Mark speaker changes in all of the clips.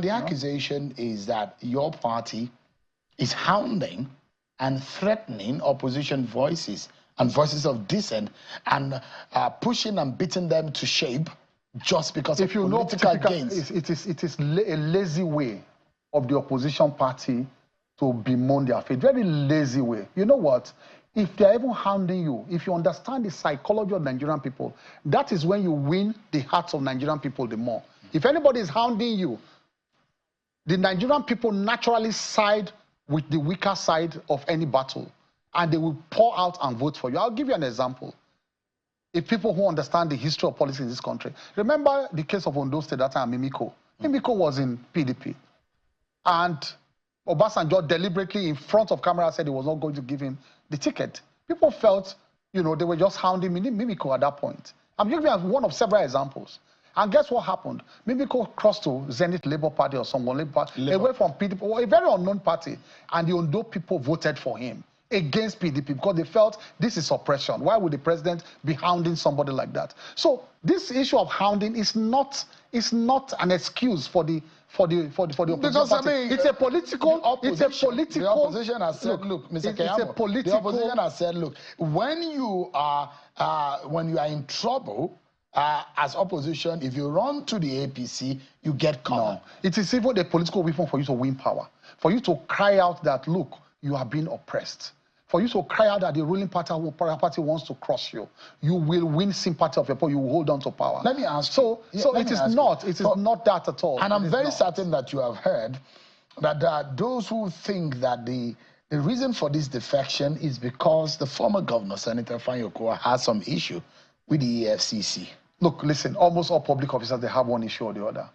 Speaker 1: The accusation is that your party is hounding and threatening opposition voices and voices of dissent and pushing and beating them to shape just because of political gains.
Speaker 2: It is a lazy way of the opposition party to bemoan their fate. Very lazy way. You know what? If they're even hounding you, if you understand the psychology of Nigerian people, that is when you win the hearts of Nigerian people the more. If anybody is hounding you, the Nigerian people naturally side with the weaker side of any battle, and they will pour out and vote for you. I'll give you an example. If people who understand the history of politics in this country, remember the case of Ondo State that time, Mimiko. Mimiko was in PDP, and Obasanjo deliberately in front of camera said he was not going to give him the ticket. People felt, you know, they were just hounding Mimiko at that point. I'm giving you one of several examples. And guess what happened? Mimiko crossed to Zenith Labour Party or someone, away from PDP, a very unknown party. And the Ondo people voted for him against PDP because they felt this is oppression. Why would the president be hounding somebody like that? So this issue of hounding is not an excuse for the opposition
Speaker 1: because
Speaker 2: party.
Speaker 1: I mean,
Speaker 2: it's a political.
Speaker 1: The opposition has said, look, Mr. Keyano, the opposition has said, look, when you are in trouble. As opposition, if you run to the APC, you get cover.
Speaker 2: No. It is even a political weapon for you to win power. For you to cry out that, look, you are being oppressed. For you to cry out that the ruling party wants to crush you. You will win sympathy of your people. You will hold on to power.
Speaker 1: Let me ask
Speaker 2: you. So it is not that at all.
Speaker 1: And I'm very certain that you have heard that there are those who think that the reason for this defection is because the former governor, Senator Fanyokua, has some issue with the EFCC.
Speaker 2: Look, listen, almost all public officers, they have one issue or the other.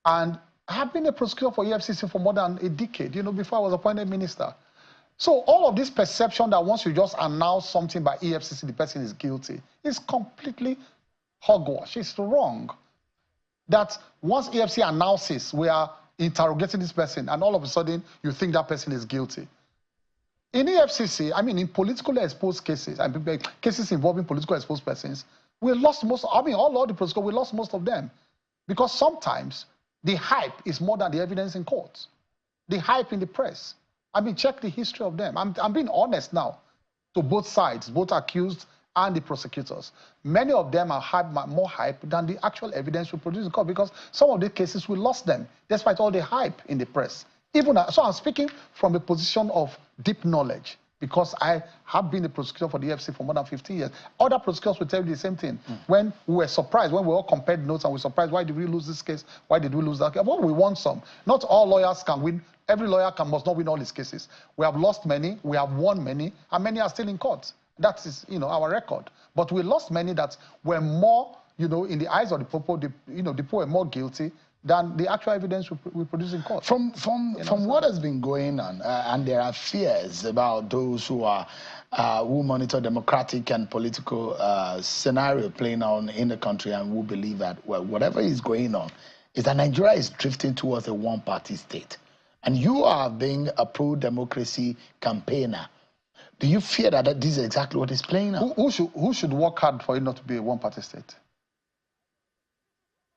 Speaker 2: And I have been a prosecutor for EFCC for more than a decade, you know, before I was appointed minister. So all of this perception that once you just announce something by EFCC, the person is guilty, is completely hogwash. It's wrong. That once EFCC announces we are interrogating this person, and all of a sudden you think that person is guilty. In EFCC, I mean, in politically exposed cases, and cases involving politically exposed persons, we lost most, all the prosecutors, we lost most of them. Because sometimes the hype is more than the evidence in court. The hype in the press. I mean, check the history of them. I'm being honest now to both sides, both accused and the prosecutors. Many of them are more hype than the actual evidence we produce in court, because some of the cases we lost them, despite all the hype in the press. So I'm speaking from a position of deep knowledge, because I have been a prosecutor for the EFCC for more than 15 years. Other prosecutors will tell you the same thing. When we were surprised, when we all compared notes and we were surprised, why did we lose this case? Why did we lose that case? Well, we won some. Not all lawyers can win. Every lawyer must not win all his cases. We have lost many, we have won many, and many are still in court. That is, you know, our record. But we lost many that were more, you know, in the eyes of the people, the people were more guilty than the actual evidence we produce in court.
Speaker 1: From what has been going on, and there are fears about those who monitor democratic and political scenario playing on in the country, and who believe that, well, whatever is going on is that Nigeria is drifting towards a one-party state. And you are being a pro-democracy campaigner. Do you fear that this is exactly what is playing out?
Speaker 2: Who should work hard for it not to be a one-party state?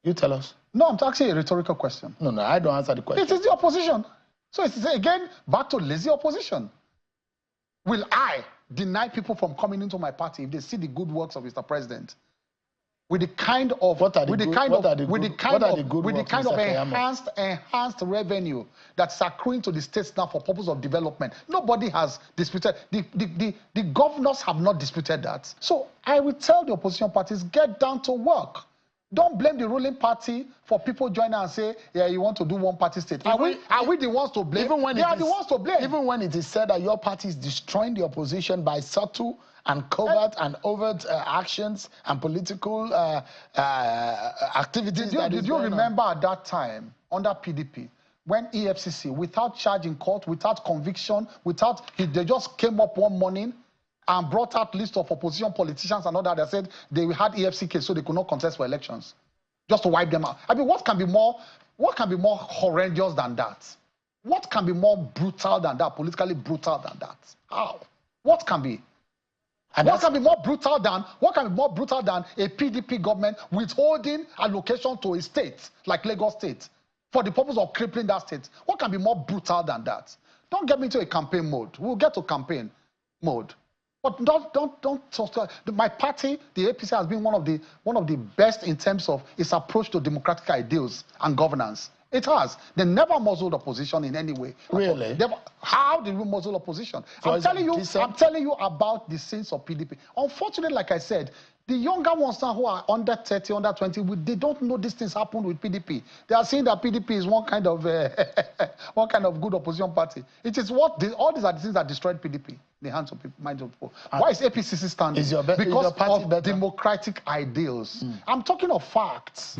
Speaker 1: You tell us.
Speaker 2: No, I'm asking a rhetorical question.
Speaker 1: No, I don't answer the question.
Speaker 2: It is the opposition. So it's again back to lazy opposition. Will I deny people from coming into my party if they see the good works of Mr. President? With the kind of enhanced revenue that's accruing to the states now for purpose of development. Nobody has disputed. The governors have not disputed that. So I will tell the opposition parties, get down to work. Don't blame the ruling party for people joining and say, yeah, you want to do one-party state. Are we the ones to blame? They are the ones to blame.
Speaker 1: Even when it is said that your party is destroying the opposition by subtle and covert and overt actions and political activities.
Speaker 2: Did you remember at that time, under PDP, when EFCC, without charge in court, without conviction, they just came up one morning and brought out list of opposition politicians and all that. They said they had EFCC case, so they could not contest for elections, just to wipe them out. I mean, what can be more horrendous than that? What can be more brutal than that? Politically brutal than that? How? What can be? And what can be more brutal than a PDP government withholding allocation to a state like Lagos State for the purpose of crippling that state. What can be more brutal than that? Don't get me into a campaign mode. We'll get to campaign mode. But don't my party, the APC, has been one of the best in terms of its approach to democratic ideals and governance. It has. They never muzzled opposition in any way.
Speaker 1: Really?
Speaker 2: How did we muzzle opposition? I'm telling you about the sins of PDP. Unfortunately, like I said, the younger ones now who are under 30, under 20, they don't know these things happened with PDP. They are saying that PDP is one kind of good opposition party. It is all these are the things that destroyed PDP in the hands of people, minds of people. Why is APCC standing?
Speaker 1: Because
Speaker 2: of democratic ideals. I'm talking of facts.